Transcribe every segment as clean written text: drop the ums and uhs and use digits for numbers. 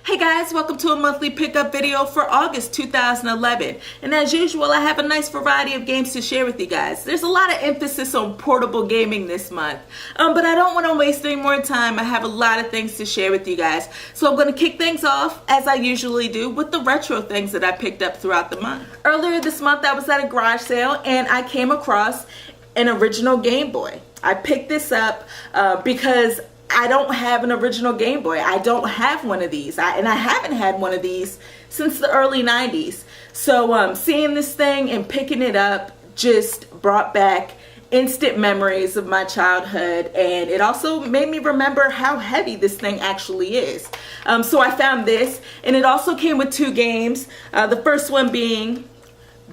Hey guys, welcome to a monthly pickup video for August 2011. And as usual, I have a nice variety of games to share with you guys. There's a lot of emphasis on portable gaming this month, but I don't want to waste any more time. I have a lot of things to share with you guys. So I'm going to kick things off, as I usually do, with the retro things that I picked up throughout the month. Earlier this month, I was at a garage sale and I came across an original Game Boy. I picked this up because I don't have an original Game Boy. I don't have one of these. And I haven't had one of these since the early 90s. So seeing this thing and picking it up just brought back instant memories of my childhood. And it also made me remember how heavy this thing actually is. So I found this, and it also came with two games. The first one being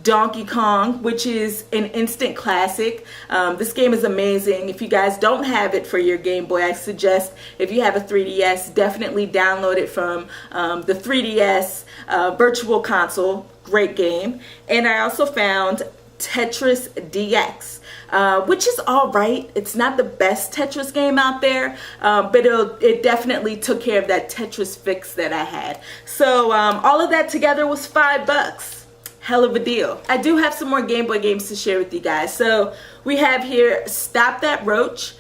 Donkey Kong, which is an instant classic. This game is amazing. If you guys don't have it for your Game Boy, I suggest if you have a 3DS, definitely download it from the 3DS Virtual Console. Great game. And I also found Tetris DX, which is all right. It's not the best Tetris game out there, but it definitely took care of that Tetris fix that I had. So all of that together was $5. Hell of a deal. I do have some more Game Boy games to share with you guys. So we have here Stop That Roach,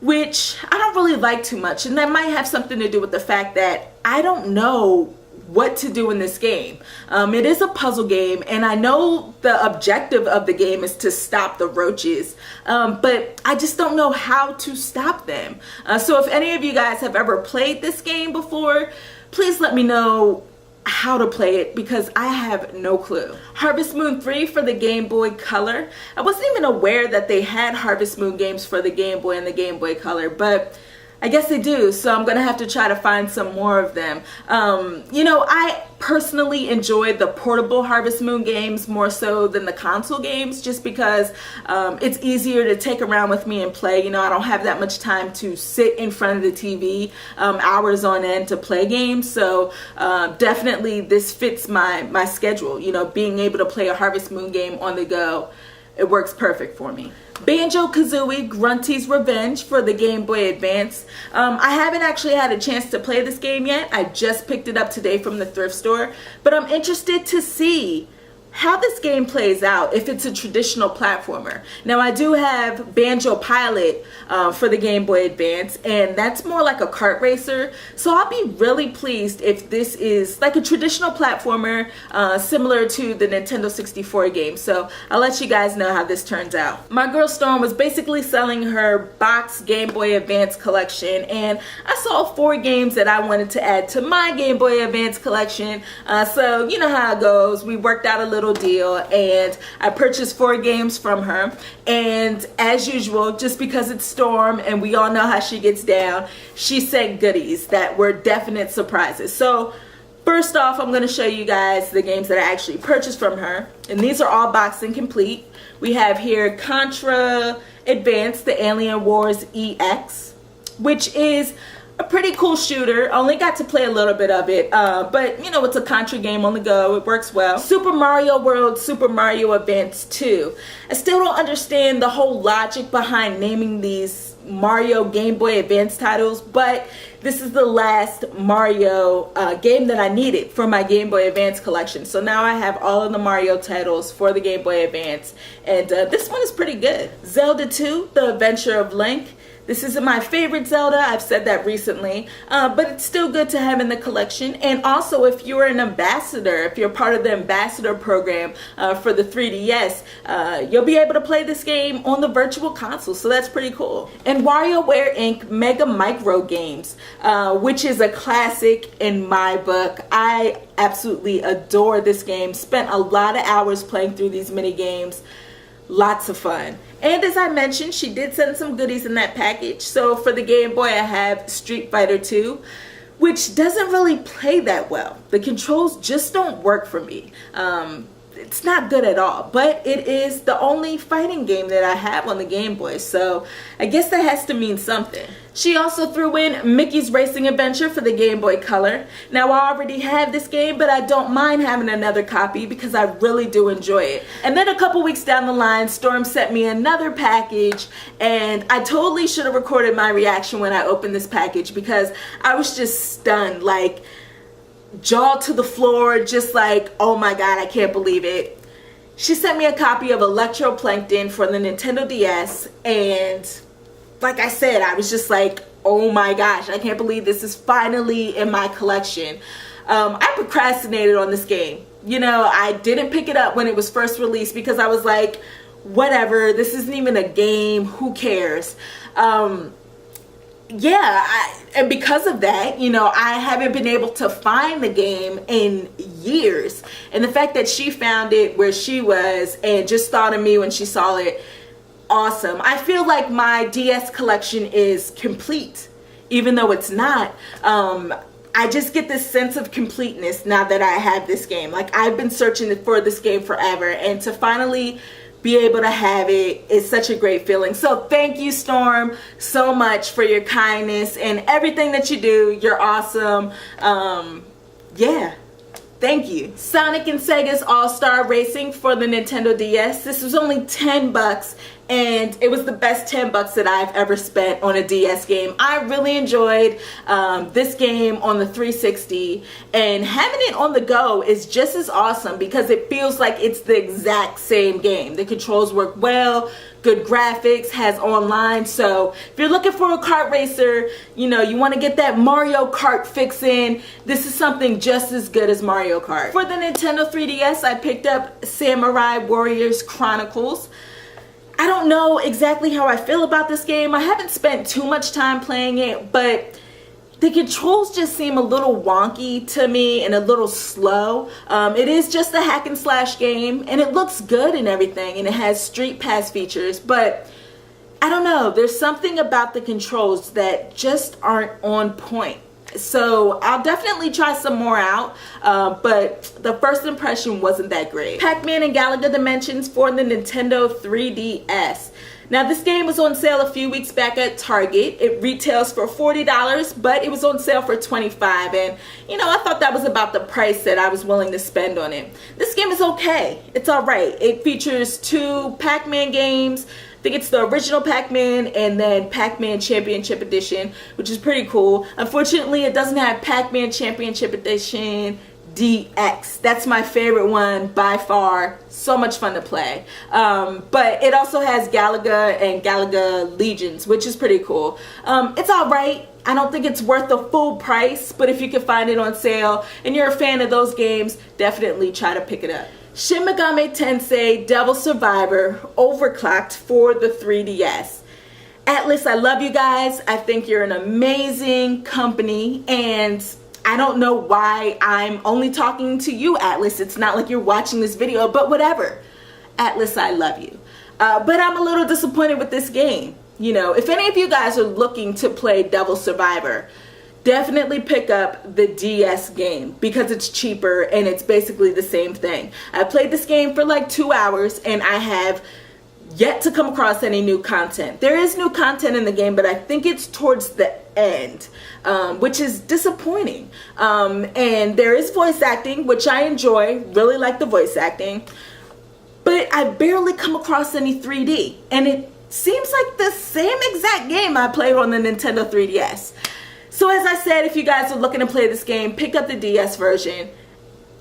which I don't really like too much, and that might have something to do with the fact that I don't know what to do in this game. It is a puzzle game, and I know the objective of the game is to stop the roaches, but I just don't know how to stop them. So if any of you guys have ever played this game before, please let me know how to play it, because I have no clue. Harvest Moon 3 for the Game Boy Color. I wasn't even aware that they had Harvest Moon games for the Game Boy and the Game Boy Color, but I guess they do, so I'm gonna have to try to find some more of them. You know, I personally enjoyed the portable Harvest Moon games more so than the console games, just because it's easier to take around with me and play. You know, I don't have that much time to sit in front of the TV hours on end to play games, so definitely this fits my schedule. You know, being able to play a Harvest Moon game on the go, it works perfect for me. Banjo-Kazooie Grunty's Revenge for the Game Boy Advance. I haven't actually had a chance to play this game yet. I just picked it up today from the thrift store, but I'm interested to see how this game plays out if it's a traditional platformer. Now, I do have Banjo Pilot for the Game Boy Advance, and that's more like a kart racer, so I'll be really pleased if this is like a traditional platformer similar to the Nintendo 64 game. So I'll let you guys know how this turns out. My girl Storm was basically selling her box Game Boy Advance collection, and I saw 4 games that I wanted to add to my Game Boy Advance collection. So you know how it goes. We worked out a little deal, and I purchased 4 games from her, and as usual, just because it's Storm and we all know how she gets down, she sent goodies that were definite surprises. So first off, I'm going to show you guys the games that I actually purchased from her, and these are all boxed and complete. We have here Contra Advance, the Alien Wars EX, which is a pretty cool shooter. Only got to play a little bit of it, but you know, it's a Contra game on the go. It works well. Super Mario World, Super Mario Advance 2. I still don't understand the whole logic behind naming these Mario Game Boy Advance titles, but this is the last Mario game that I needed for my Game Boy Advance collection. So now I have all of the Mario titles for the Game Boy Advance, and this one is pretty good. Zelda 2, The Adventure of Link. This isn't my favorite Zelda, I've said that recently, but it's still good to have in the collection. And also, if you're an ambassador, if you're part of the ambassador program for the 3DS, you'll be able to play this game on the Virtual Console, so that's pretty cool. And WarioWare Inc. Mega Micro Games, which is a classic in my book. I absolutely adore this game, spent a lot of hours playing through these mini games. Lots of fun. And as I mentioned, she did send some goodies in that package. So for the Game Boy, I have Street Fighter 2, which doesn't really play that well. The controls just don't work for me. It's not good at all, but it is the only fighting game that I have on the Game Boy, so I guess that has to mean something. She also threw in Mickey's Racing Adventure for the Game Boy Color. Now, I already have this game, but I don't mind having another copy because I really do enjoy it. And then a couple weeks down the line, Storm sent me another package, and I totally should have recorded my reaction when I opened this package because I was just stunned. Like, jaw to the floor, just like, oh my god, I can't believe it. She sent me a copy of Electroplankton for the Nintendo DS, and like I said, I was just like, oh my gosh, I can't believe this is finally in my collection. I procrastinated on this game. You know, I didn't pick it up when it was first released because I was like, whatever, this isn't even a game, who cares? And because of that, you know, I haven't been able to find the game in years. And the fact that she found it where she was and just thought of me when she saw it, awesome. I feel like my DS collection is complete, even though it's not. I just get this sense of completeness now that I have this game. Like, I've been searching for this game forever, and to finally be able to have it is such a great feeling. So thank you, Storm, so much for your kindness and everything that you do. You're awesome. Yeah. Thank you. Sonic and Sega's All-Star Racing for the Nintendo DS. This was only $10, and it was the best $10 that I've ever spent on a DS game. I really enjoyed this game on the 360, and having it on the go is just as awesome because it feels like it's the exact same game. The controls work well, good graphics, has online. So if you're looking for a kart racer, you know, you want to get that Mario Kart fix in, this is something just as good as Mario Kart. For the Nintendo 3DS, I picked up Samurai Warriors Chronicles. I don't know exactly how I feel about this game. I haven't spent too much time playing it, but the controls just seem a little wonky to me and a little slow. It is just a hack and slash game, and it looks good and everything, and it has Street Pass features, but I don't know. There's something about the controls that just aren't on point. So I'll definitely try some more out, but the first impression wasn't that great. Pac-Man and Galaga Dimensions for the Nintendo 3DS. Now, this game was on sale a few weeks back at Target. It retails for $40, but it was on sale for $25, and you know, I thought that was about the price that I was willing to spend on it. This game is okay. It's all right. It features 2 Pac-Man games. I think it's the original Pac-Man and then Pac-Man Championship Edition, which is pretty cool. Unfortunately, it doesn't have Pac-Man Championship Edition DX. That's my favorite one by far. So much fun to play. But it also has Galaga and Galaga Legions, which is pretty cool. It's all right. I don't think it's worth the full price, but if you can find it on sale and you're a fan of those games, definitely try to pick it up. Shin Megami Tensei Devil Survivor Overclocked for the 3DS. Atlas, I love you guys. I think you're an amazing company, and I don't know why I'm only talking to you, Atlas. It's not like you're watching this video, but whatever. Atlas, I love you. But I'm a little disappointed with this game. You know, if any of you guys are looking to play Devil Survivor, definitely pick up the DS game because it's cheaper and it's basically the same thing. I played this game for like 2 hours and I have yet to come across any new content. There is new content in the game, but I think it's towards the end, which is disappointing. And there is voice acting, which I enjoy, really like the voice acting, but I barely come across any 3D, and it seems like the same exact game I played on the Nintendo 3DS. So as I said, if you guys are looking to play this game, pick up the DS version.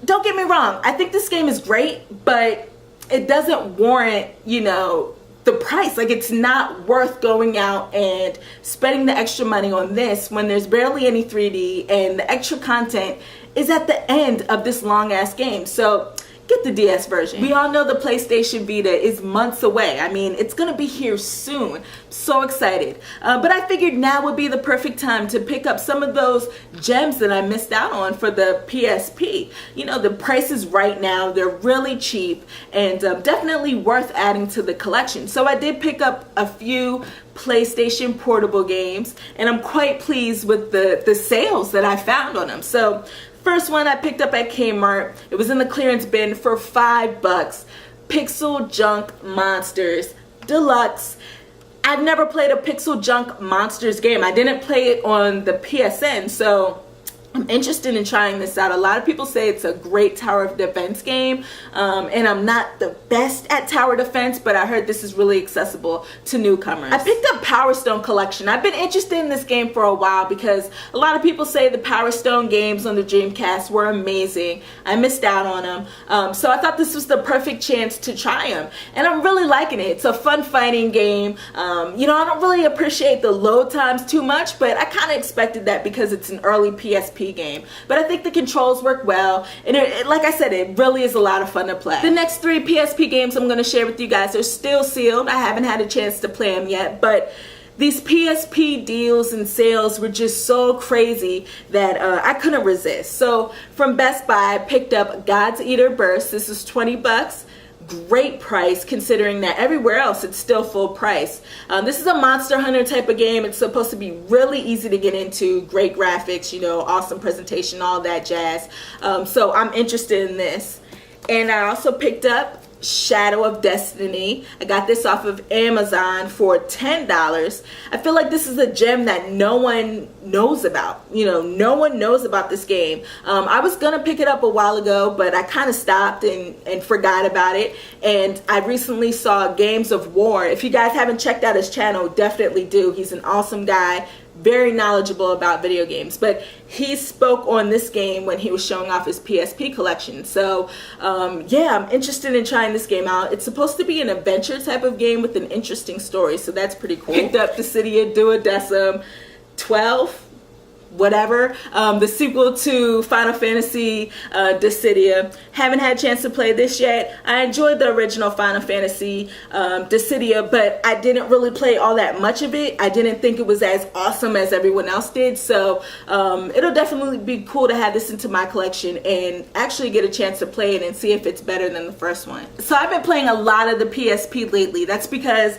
Don't get me wrong, I think this game is great, but it doesn't warrant, you know, the price. Like, it's not worth going out and spending the extra money on this when there's barely any 3D and the extra content is at the end of this long ass game. So get the DS version. We all know the PlayStation Vita is months away. I mean, it's gonna be here soon. So excited. But I figured now would be the perfect time to pick up some of those gems that I missed out on for the PSP. You know, the prices right now, they're really cheap and definitely worth adding to the collection. So I did pick up a few PlayStation Portable games, and I'm quite pleased with the sales that I found on them. So first one I picked up at Kmart. It was in the clearance bin for $5. Pixel Junk Monsters Deluxe. I've never played a Pixel Junk Monsters game. I didn't play it on the PSN, so I'm interested in trying this out. A lot of people say it's a great tower defense game, and I'm not the best at tower defense, but I heard this is really accessible to newcomers. I picked up Power Stone Collection. I've been interested in this game for a while because a lot of people say the Power Stone games on the Dreamcast were amazing. I missed out on them, so I thought this was the perfect chance to try them, and I'm really liking it. It's a fun fighting game. You know, I don't really appreciate the load times too much, but I kind of expected that because it's an early PSP game. But I think the controls work well, and like I said, it really is a lot of fun to play. The next 3 PSP games I'm going to share with you guys are still sealed. I haven't had a chance to play them yet, but these PSP deals and sales were just so crazy that I couldn't resist. So from Best Buy, I picked up God's Eater Burst. This is 20 bucks. Great price considering that everywhere else it's still full price. This is a Monster Hunter type of game. It's supposed to be really easy to get into, great graphics, you know, awesome presentation, all that jazz. So I'm interested in this. And I also picked up Shadow of Destiny. I got this off of Amazon for $10. I feel like this is a gem that no one knows about. You know, no one knows about this game. I was gonna pick it up a while ago, but I kind of stopped and forgot about it. And I recently saw Games of War. If you guys haven't checked out his channel, definitely do. He's an awesome guy, very knowledgeable about video games, but he spoke on this game when he was showing off his PSP collection. So yeah, I'm interested in trying this game out. It's supposed to be an adventure type of game with an interesting story, so that's pretty cool. Picked up Dissidia Duodecim 12, whatever, the sequel to Final Fantasy Dissidia. Haven't had a chance to play this yet. I enjoyed the original Final Fantasy Dissidia, but I didn't really play all that much of it. I didn't think it was as awesome as everyone else did, so it'll definitely be cool to have this into my collection and actually get a chance to play it and see if it's better than the first one. So I've been playing a lot of the PSP lately. That's because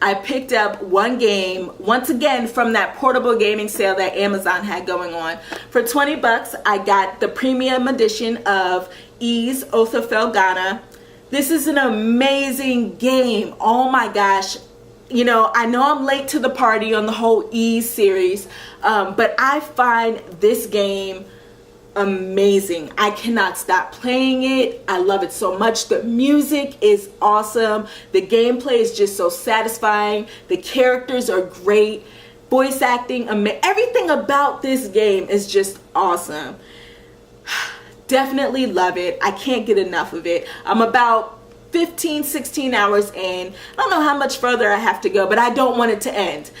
I picked up one game, once again, from that portable gaming sale that Amazon had going on. For 20 bucks, I got the premium edition of Ys Oath of Felghana. This is an amazing game. Oh my gosh. You know, I know I'm late to the party on the whole Ys series, but I find this game amazing. I cannot stop playing it. I love it so much. The music is awesome. The gameplay is just so satisfying. The characters are great. Voice acting, everything about this game is just awesome. Definitely love it. I can't get enough of it. I'm about 15-16 hours in. I don't know how much further I have to go, but I don't want it to end.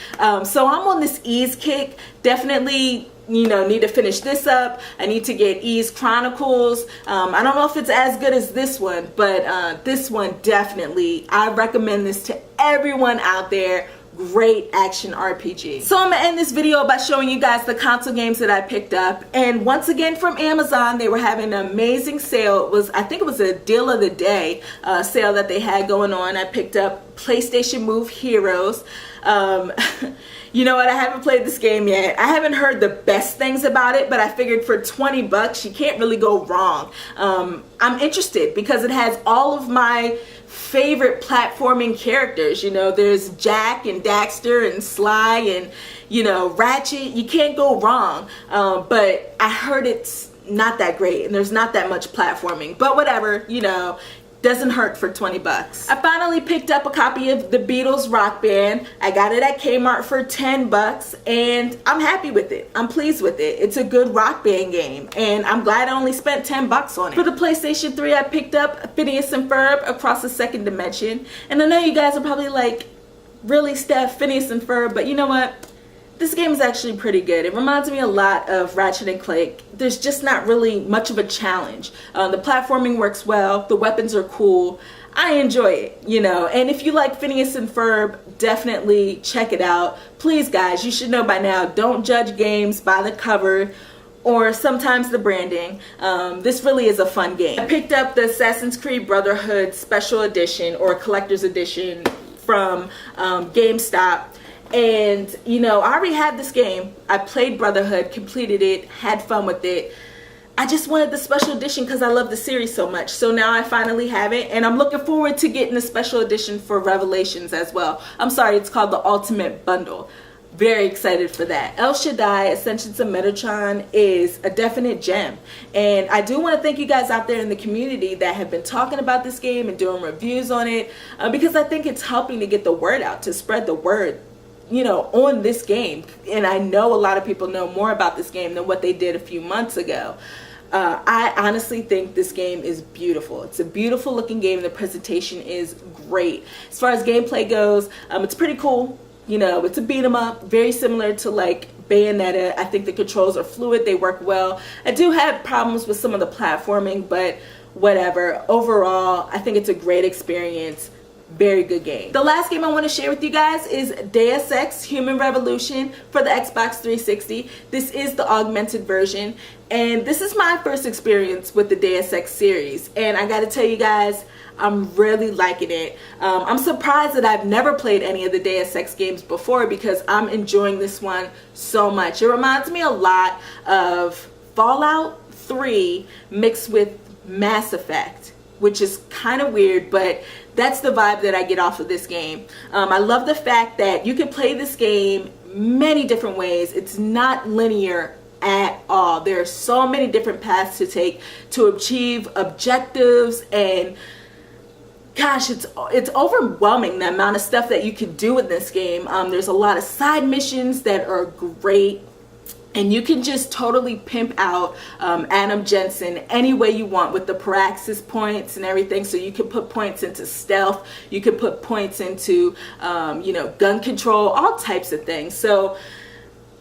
So I'm on this Ys kick. Definitely, you know, need to finish this up. I need to get Ys Chronicles. I don't know if it's as good as this one, but this one definitely, I recommend this to everyone out there. Great action RPG. So I'm gonna end this video by showing you guys the console games that I picked up, and once again from Amazon, they were having an amazing sale. It was, I think it was a deal of the day sale that they had going on. I picked up PlayStation Move Heroes. You know what, I haven't played this game yet. I haven't heard the best things about it, but I figured for 20 bucks, you can't really go wrong. I'm interested because it has all of my favorite platforming characters. You know, there's Jack and Daxter and Sly and, you know, Ratchet. You can't go wrong. But I heard it's not that great and there's not that much platforming, but whatever, you know, doesn't hurt for 20 bucks. I finally picked up a copy of the Beatles Rock Band. I got it at Kmart for 10 bucks and I'm happy with it. I'm pleased with it. It's a good Rock Band game and I'm glad I only spent 10 bucks on it. For the PlayStation 3, I picked up Phineas and Ferb Across the Second Dimension. And I know you guys are probably like, really, Steph, Phineas and Ferb, but you know what? This game is actually pretty good. It reminds me a lot of Ratchet and Clank. There's just not really much of a challenge. The platforming works well. The weapons are cool. I enjoy it, you know. And if you like Phineas and Ferb, definitely check it out. Please, guys, you should know by now, don't judge games by the cover or sometimes the branding. This really is a fun game. I picked up the Assassin's Creed Brotherhood Special Edition or Collector's Edition from GameStop. And, you know, I already had this game. I played Brotherhood, completed it, had fun with it. I just wanted the special edition because I love the series so much. So now I finally have it, and I'm looking forward to getting the special edition for Revelations as well. I'm sorry, it's called the Ultimate Bundle. Very excited for that. El Shaddai Ascensions of Metatron is a definite gem, and I do want to thank you guys out there in the community that have been talking about this game and doing reviews on it, because I think it's helping to get the word out, to spread the word, you know, on this game. And I know a lot of people know more about this game than what they did a few months ago. I honestly think this game is beautiful. It's a beautiful looking game. The presentation is great. As far as gameplay goes, it's pretty cool. You know, it's a beat 'em up, very similar to like Bayonetta. I think the controls are fluid, they work well. I do have problems with some of the platforming, but whatever. Overall, I think it's a great experience. Very good game. The last game I want to share with you guys is Deus Ex Human Revolution for the Xbox 360. This is the augmented version, and this is my first experience with the Deus Ex series, and I gotta tell you guys, I'm really liking it. I'm surprised that I've never played any of the Deus Ex games before, because I'm enjoying this one so much. It reminds me a lot of Fallout 3 mixed with Mass Effect, which is kind of weird, but that's the vibe that I get off of this game. I love the fact that you can play this game many different ways. It's not linear at all. There are so many different paths to take to achieve objectives, and gosh, it's overwhelming the amount of stuff that you can do in this game. There's a lot of side missions that are great, and you can just totally pimp out Adam Jensen any way you want with the Paraxis points and everything. So you can put points into stealth, you can put points into you know, gun control, all types of things. So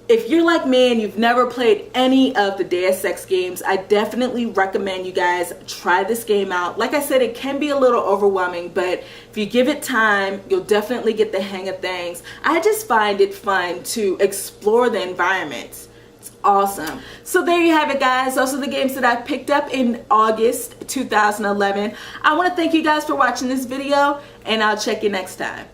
if you're like me and you've never played any of the Deus Ex games, I definitely recommend you guys try this game out. Like I said, it can be a little overwhelming, but if you give it time, you'll definitely get the hang of things. I just find it fun to explore the environments. It's awesome. So there you have it, guys. Those are the games that I picked up in August 2011. I want to thank you guys for watching this video, and I'll check you next time.